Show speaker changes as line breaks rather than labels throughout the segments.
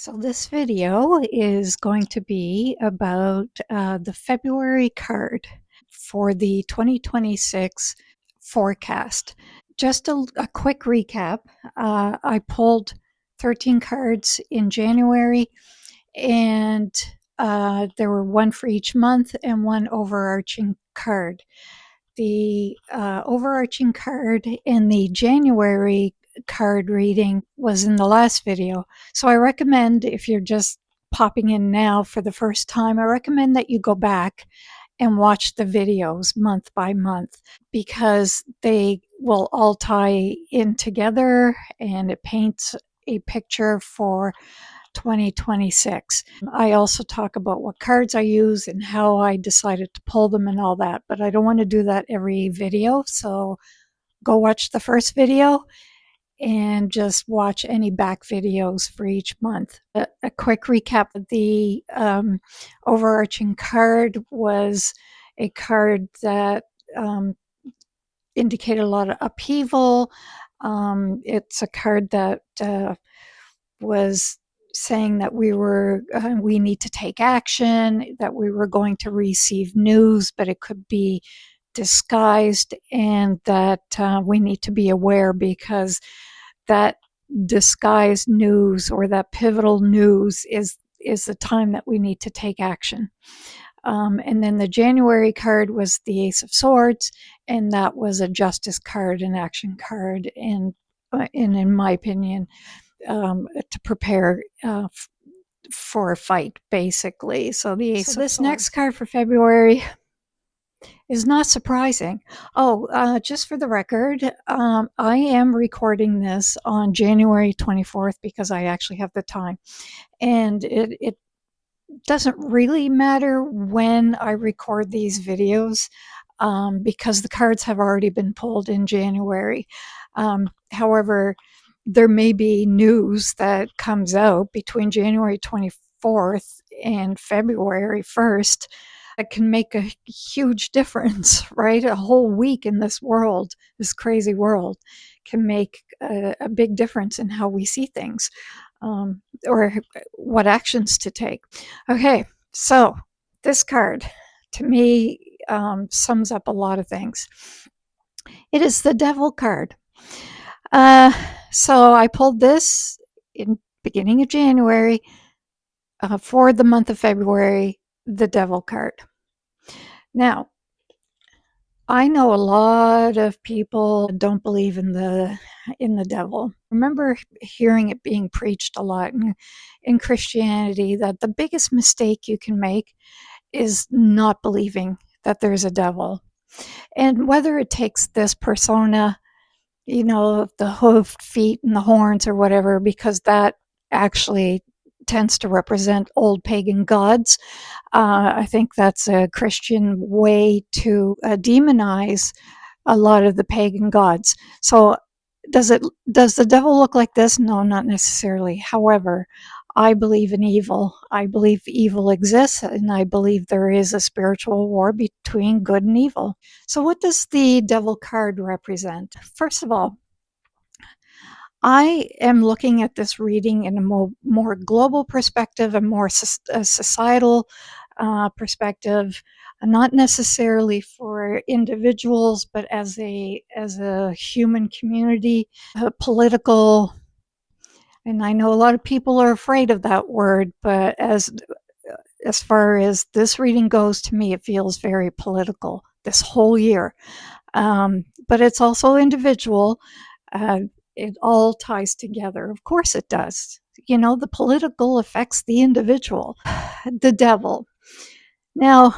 So this video is going to be about the February card for the 2026 forecast. Just a quick recap. I pulled 13 cards in January, and there were one for each month and one overarching card. The overarching card in the January card reading was in the last video. So I recommend, if you're just popping in now for the first time, I recommend that you go back and watch the videos month by month because they will all tie in together and it paints a picture for 2026. I also talk about what cards I use and how I decided to pull them and all that, but I don't want to do that every video. So go watch the first video and just watch any back videos for each month. A quick recap. The overarching card was a card that indicated a lot of upheaval. It's a card that was saying that we need to take action, that we were going to receive news, but it could be disguised, and that we need to be aware because that disguised news or that pivotal news is the time that we need to take action. And then the January card was the Ace of Swords, and that was a justice card, an action card, and in my opinion, to prepare for a fight, basically. So the Ace of Swords. Next card for February is not surprising. Just for the record, I am recording this on January 24th because I actually have the time. And it doesn't really matter when I record these videos because the cards have already been pulled in January. However, there may be news that comes out between January 24th and February 1st that can make a huge difference, right? A whole week in this world, this crazy world, can make a big difference in how we see things or what actions to take. Okay, so this card to me sums up a lot of things. It is the Devil card. So I pulled this in beginning of January for the month of February, the Devil card. Now, I know a lot of people don't believe in the devil. I remember hearing it being preached a lot in Christianity that the biggest mistake you can make is not believing that there's a devil. And whether it takes this persona, the hoofed feet and the horns or whatever, because that actually tends to represent old pagan gods. I think that's a Christian way to demonize a lot of the pagan gods. So does the devil look like this? No, not necessarily. However, I believe in evil. I believe evil exists, and I believe there is a spiritual war between good and evil. So what does the devil card represent? First of all, I am looking at this reading in a more global perspective, a more societal perspective, not necessarily for individuals, but as a human community, political. And I know a lot of people are afraid of that word, but as far as this reading goes, to me, it feels very political this whole year. But it's also individual. Uh, it all ties together. Of course it does. The political affects the individual. The devil. Now,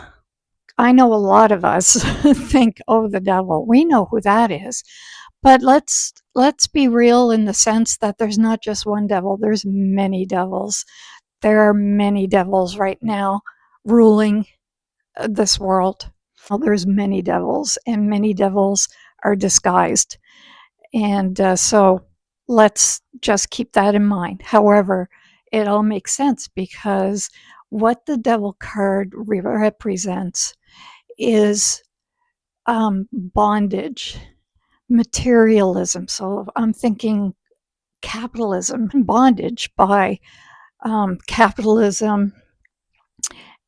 I know a lot of us think, oh, the devil. We know who that is. But let's be real in the sense that there's not just one devil. There's many devils. There are many devils right now ruling this world. Well, there's many devils, and many devils are disguised. And so let's just keep that in mind. However, it all makes sense because what the devil card represents is bondage, materialism. So I'm thinking capitalism, bondage by capitalism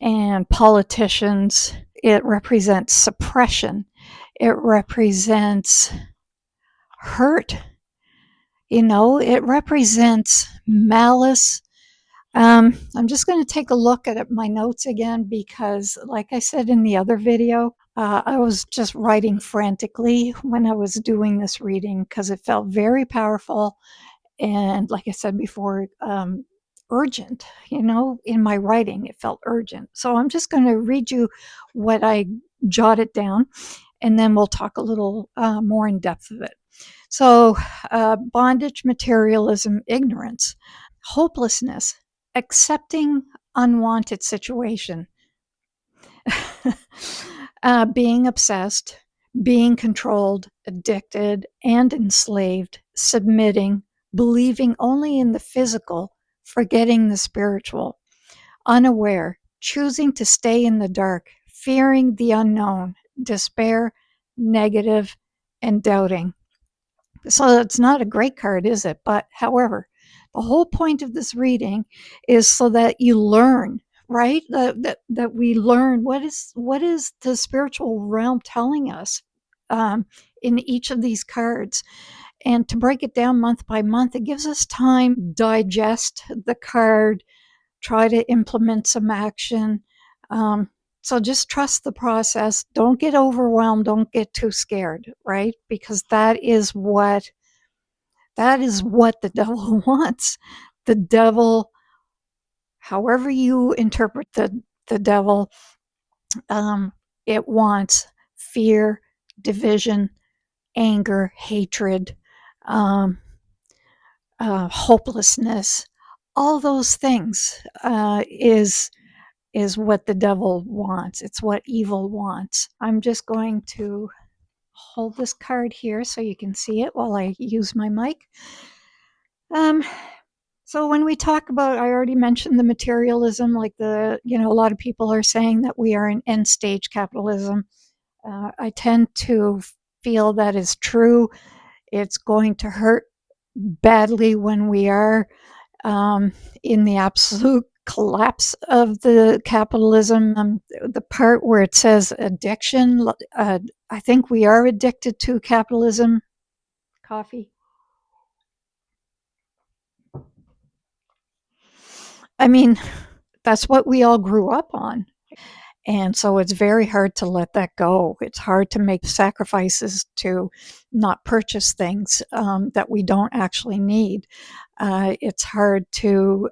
and politicians. It represents suppression. It represents hurt. It represents malice. I'm just going to take a look at my notes again because, like I said in the other video, I was just writing frantically when I was doing this reading because it felt very powerful and, like I said before, urgent. In my writing, it felt urgent. So I'm just going to read you what I jotted down, and then we'll talk a little more in depth of it. So, bondage, materialism, ignorance, hopelessness, accepting unwanted situation, being obsessed, being controlled, addicted, and enslaved, submitting, believing only in the physical, forgetting the spiritual, unaware, choosing to stay in the dark, fearing the unknown, despair, negative, and doubting. So it's not a great card, is it? But however, the whole point of this reading is so that you learn, right? That we learn what is the spiritual realm telling us in each of these cards, and to break it down month by month. It gives us time to digest the card, try to implement some action. Um, so just trust the process. Don't get overwhelmed. Don't get too scared, right? Because that is what the devil wants. The devil, however you interpret the devil, um, it wants fear, division, anger, hatred, um, hopelessness. All those things is what the devil wants. It's what evil wants. I'm just going to hold this card here so you can see it while I use my mic. Um, So when we talk about, I already mentioned the materialism, like a lot of people are saying that we are in end stage capitalism. I tend to feel that is true. It's going to hurt badly when we are in the absolute collapse of the capitalism. The part where it says addiction, I think we are addicted to capitalism. Coffee. I mean, that's what we all grew up on. And so it's very hard to let that go. It's hard to make sacrifices to not purchase things that we don't actually need. It's hard to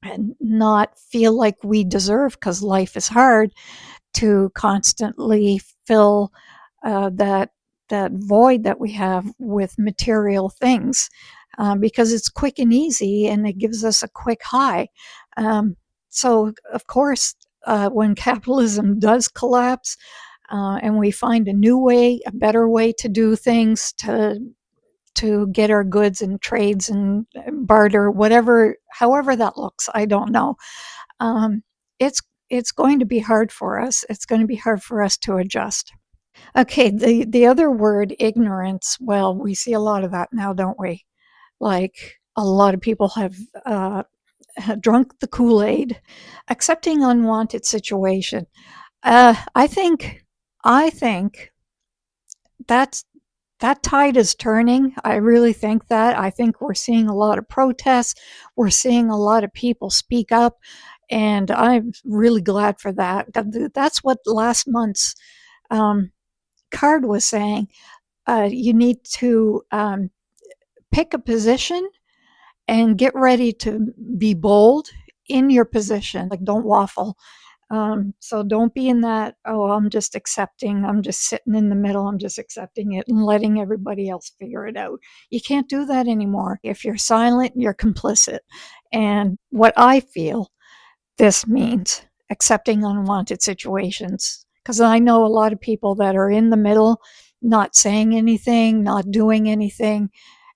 and not feel like we deserve, because life is hard, to constantly fill that void that we have with material things, because it's quick and easy and it gives us a quick high. So of course, when capitalism does collapse, and we find a new way, a better way to do things, to get our goods and trades and barter, whatever, however that looks, I don't know. Um, it's it's going to be hard for us. It's going to be hard for us to adjust. Okay, the other word, ignorance. Well, we see a lot of that now, don't we? Like, a lot of people have drunk the Kool-Aid, accepting unwanted situation. I think that's that tide is turning. I really think that. I think we're seeing a lot of protests. We're seeing a lot of people speak up, and I'm really glad for that. That's what last month's um, card was saying. You need to pick a position and get ready to be bold in your position. Like, don't waffle. So don't be in that, oh, I'm just accepting, I'm just sitting in the middle, I'm just accepting it and letting everybody else figure it out. You can't do that anymore. If you're silent, you're complicit. And what I feel this means, accepting unwanted situations. Because I know a lot of people that are in the middle, not saying anything, not doing anything,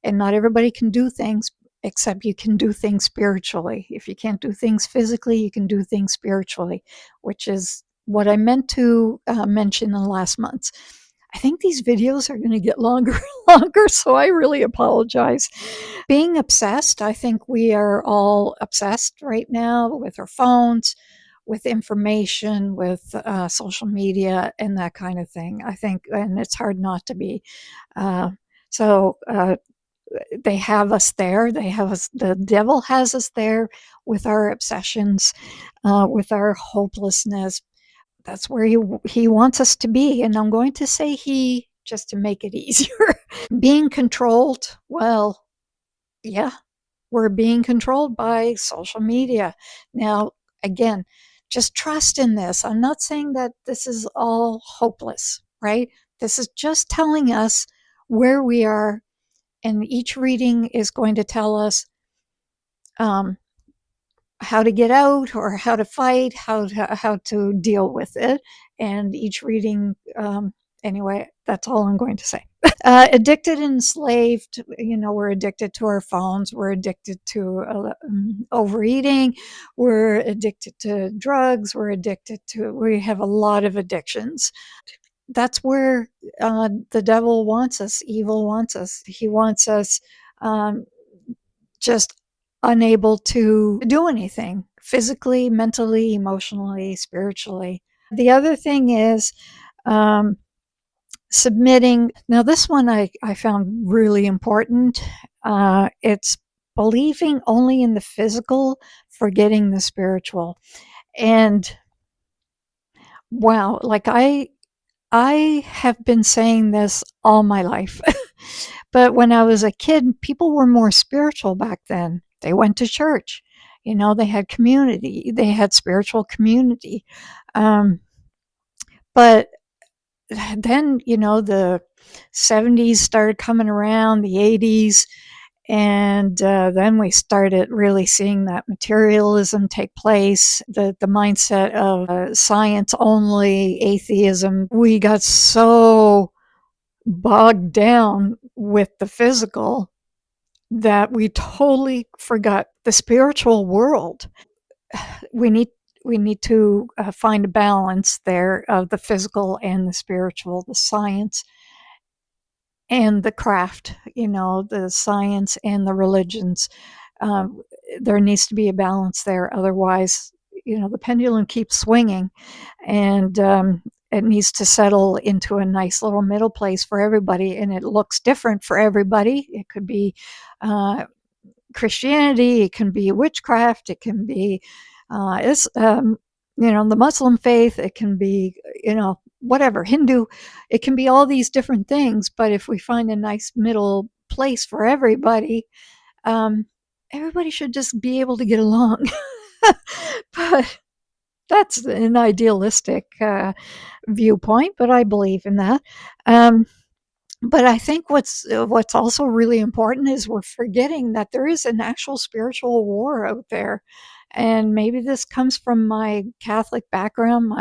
and not everybody can do things, except you can do things spiritually. If you can't do things physically, you can do things spiritually, which is what I meant to mention in the last months. I think these videos are going to get longer and longer, so I really apologize. Being obsessed, I think we are all obsessed right now with our phones, with information, with social media, and that kind of thing. I think, and it's hard not to be. Uh, so they have us there. They have us. The devil has us there with our obsessions, with our hopelessness. That's where he wants us to be, and I'm going to say he just to make it easier. Being controlled, well, yeah, we're being controlled by social media. Now, again, just trust in this. I'm not saying that this is all hopeless, right? This is just telling us where we are, and each reading is going to tell us um, how to get out or how to fight, how to deal with it. And each reading, anyway, that's all I'm going to say. Addicted and enslaved, we're addicted to our phones, we're addicted to overeating, we're addicted to drugs, we have a lot of addictions. That's where the devil wants us, evil wants us. He wants us um, just unable to do anything physically, mentally, emotionally, spiritually. The other thing is um, submitting. Now, this one I found really important. It's believing only in the physical, forgetting the spiritual. And wow, like I have been saying this all my life. But when I was a kid, people were more spiritual back then. They went to church. They had community. They had spiritual community. Um, but then, the 70s started coming around, the 80s, and then we started really seeing that materialism take place, the mindset of science only, atheism. We got so bogged down with the physical that we totally forgot the spiritual world. We need we need to find a balance there of the physical and the spiritual, the science and the craft, the science and the religions. Um, there needs to be a balance there. Otherwise, the pendulum keeps swinging, and it needs to settle into a nice little middle place for everybody. And it looks different for everybody. It could be uh, Christianity, it can be witchcraft, it can be the Muslim faith, it can be whatever, Hindu, it can be all these different things. But if we find a nice middle place for everybody, um, everybody should just be able to get along. But that's an idealistic viewpoint, but I believe in that. But I think what's also really important is we're forgetting that there is an actual spiritual war out there, and maybe this comes from my Catholic background.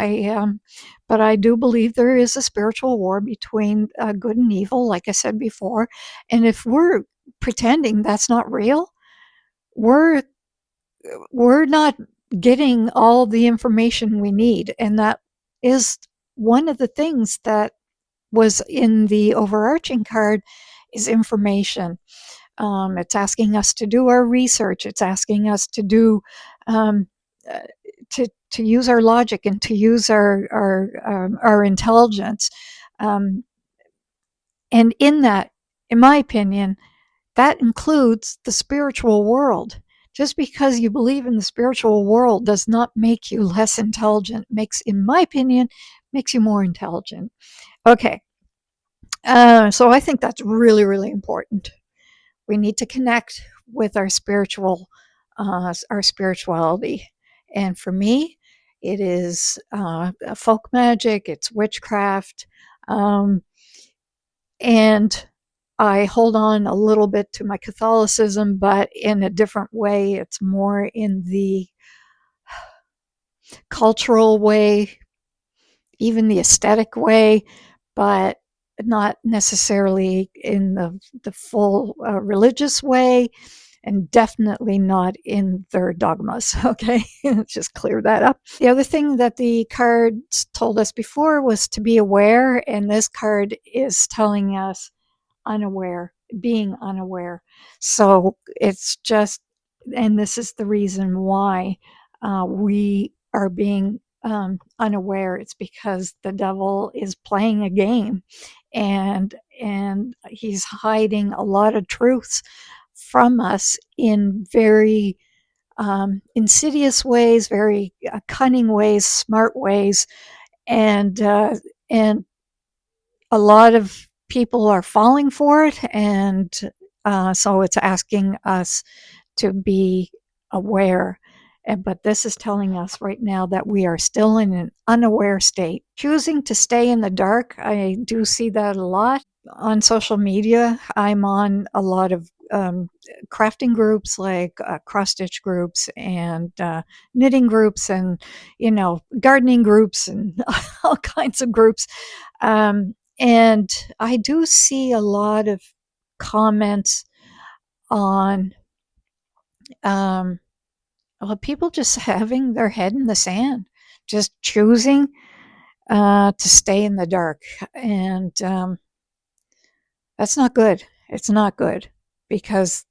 But I do believe there is a spiritual war between good and evil, like I said before. And if we're pretending that's not real, we're we're not getting all the information we need, and that is one of the things that was in the overarching card is information. It's asking us to do our research. It's asking us to do um, uh, to use our logic and to use our intelligence. Um, and in that, in my opinion, that includes the spiritual world. Just because you believe in the spiritual world does not make you less intelligent. Makes, in my opinion, makes you more intelligent. Okay, so I think that's really, really important. We need to connect with our spirituality. And for me, it is folk magic, it's witchcraft, um, and I hold on a little bit to my Catholicism, but in a different way. It's more in the cultural way, even the aesthetic way, but not necessarily in the full religious way. and definitely not in their dogmas. Okay, let's just clear that up. The other thing that the cards told us before was to be aware, and this card is telling us unaware, being unaware. So it's just, and this is the reason why we are being unaware. It's because the devil is playing a game, and he's hiding a lot of truths from us in very insidious ways, very cunning ways, smart ways, and a lot of people are falling for it, and so it's asking us to be aware. But this is telling us right now that we are still in an unaware state. Choosing to stay in the dark, I do see that a lot on social media. I'm on a lot of crafting groups, like cross stitch groups, and knitting groups, and gardening groups, and all kinds of groups. And I do see a lot of comments on um, well, people just having their head in the sand, just choosing to stay in the dark. And that's not good. It's not good, because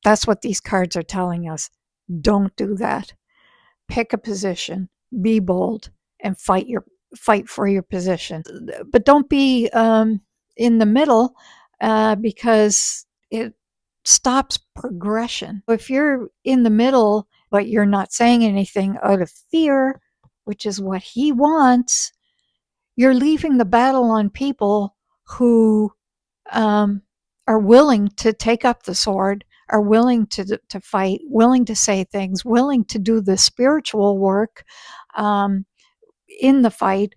that's what these cards are telling us. Don't do that. Pick a position, be bold, and fight for your position. But don't be in the middle, because it stops progression. If you're in the middle, but you're not saying anything out of fear, which is what he wants, you're leaving the battle on people who um, are willing to take up the sword, are willing to fight, willing to say things, willing to do the spiritual work um, in the fight.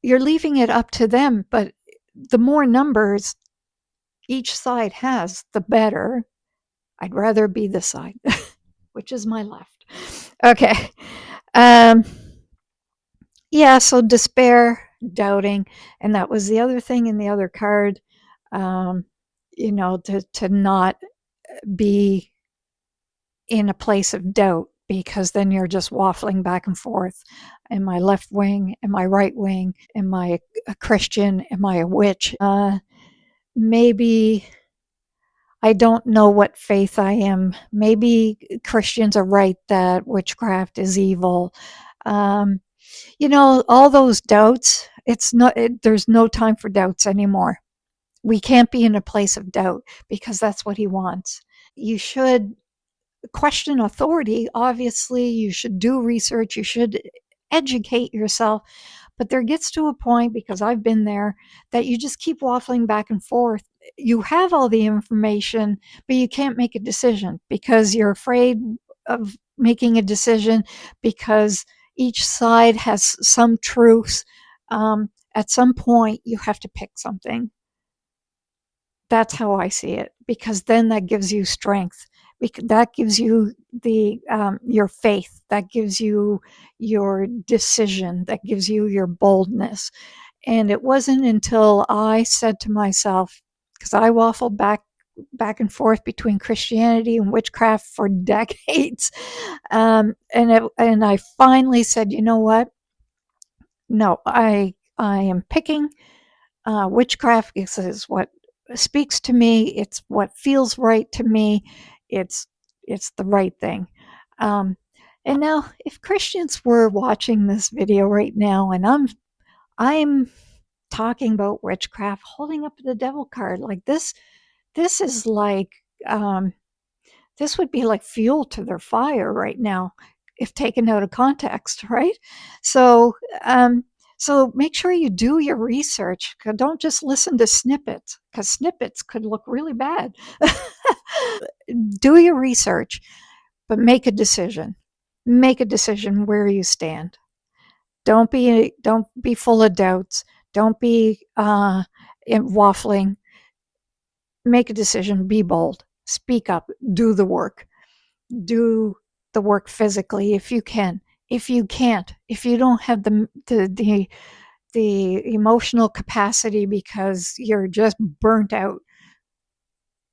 You're leaving it up to them, but the more numbers each side has, the better. I'd rather be this side, which is my left. Okay. Um, yeah, so despair, doubting, and that was the other thing in the other card. Um, to not be in a place of doubt, because then you're just waffling back and forth. Am I left wing? Am I right wing? Am I a Christian? Am I a witch? Maybe I don't know what faith I am. Maybe Christians are right that witchcraft is evil. Um, all those doubts, there's no time for doubts anymore. We can't be in a place of doubt, because that's what he wants. You should question authority. Obviously, you should do research, you should educate yourself. But there gets to a point, because I've been there, that you just keep waffling back and forth. You have all the information, but you can't make a decision because you're afraid of making a decision, because each side has some truths. At some point, you have to pick something. That's how I see it, because then that gives you strength. That gives you the your faith. That gives you your decision. That gives you your boldness. And it wasn't until I said to myself, because I waffled back and forth between Christianity and witchcraft for decades, and I finally said, you know what? No, I am picking witchcraft is what speaks to me. It's what feels right to me. It's it's the right thing. Um, and now, if Christians were watching this video right now, and I'm talking about witchcraft, holding up the devil card like this is like this would be like fuel to their fire right now, if taken out of context, right? So, um, so make sure you do your research. Don't just listen to snippets, because snippets could look really bad. Do your research, but make a decision. Make a decision where you stand. Don't be full of doubts. Don't be waffling. Make a decision. Be bold. Speak up. Do the work. Do the work physically if you can. If you can't, if you don't have the emotional capacity because you're just burnt out,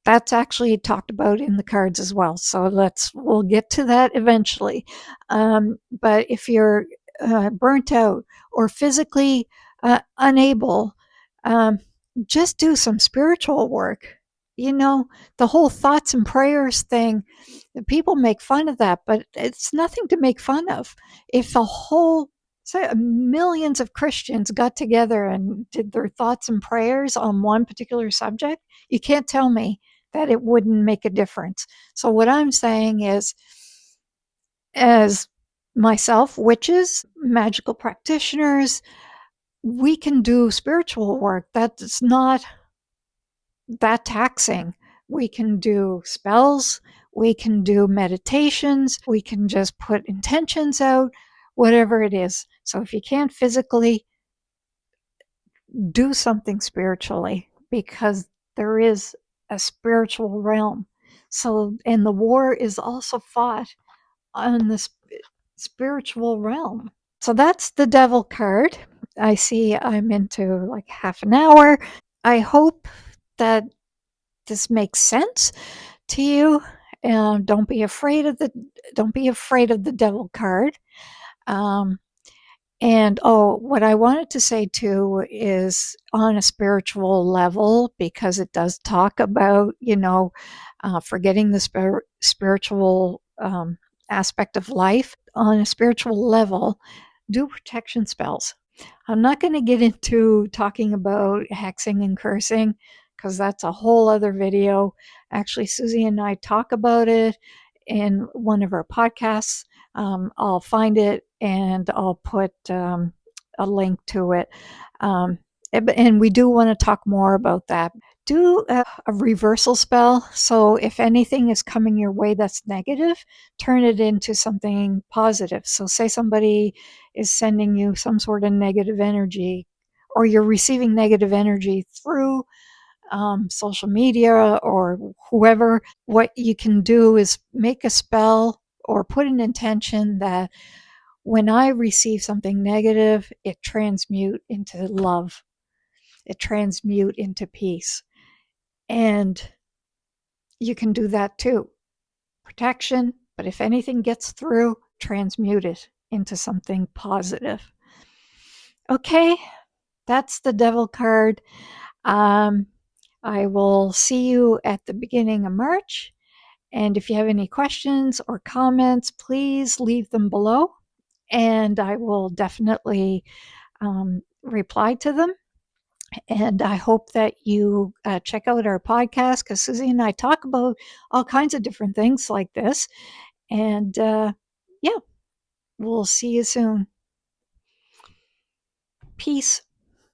That's actually talked about in the cards as well. So we'll get to that eventually. But if you're burnt out or physically unable, um, just do some spiritual work. You know, the whole thoughts and prayers thing, people make fun of that, but it's nothing to make fun of. If the whole say millions of Christians got together and did their thoughts and prayers on one particular subject, you can't tell me that it wouldn't make a difference. So what I'm saying is, as myself, witches, magical practitioners, we can do spiritual work that's not that taxing. We can do spells, we can do meditations, we can just put intentions out, whatever it is. So if you can't physically, do something spiritually, because there is a spiritual realm. So, and the war is also fought on the spiritual realm. So that's the devil card. I see I'm into like half an hour. I hope that this makes sense to you. Don't be afraid of the devil card. Um, And what I wanted to say too is on a spiritual level, because it does talk about, forgetting the spiritual aspect of life. On a spiritual level, do protection spells. I'm not going to get into talking about hexing and cursing because that's a whole other video. Actually, Susie and I talk about it in one of our podcasts. I'll find it and I'll put a link to it. And we do want to talk more about that. Do a reversal spell. So if anything is coming your way that's negative, turn it into something positive. So say somebody is sending you some sort of negative energy, or you're receiving negative energy through social media or whoever. What you can do is make a spell or put an intention that when I receive something negative, it transmute into love, it transmute into peace. And you can do that too. Protection, but if anything gets through, transmute it into something positive. Okay, that's the devil card. Um, I will see you at the beginning of March. And if you have any questions or comments, please leave them below. And I will definitely reply to them. And I hope that you check out our podcast, because Susie and I talk about all kinds of different things like this. And yeah, we'll see you soon. Peace.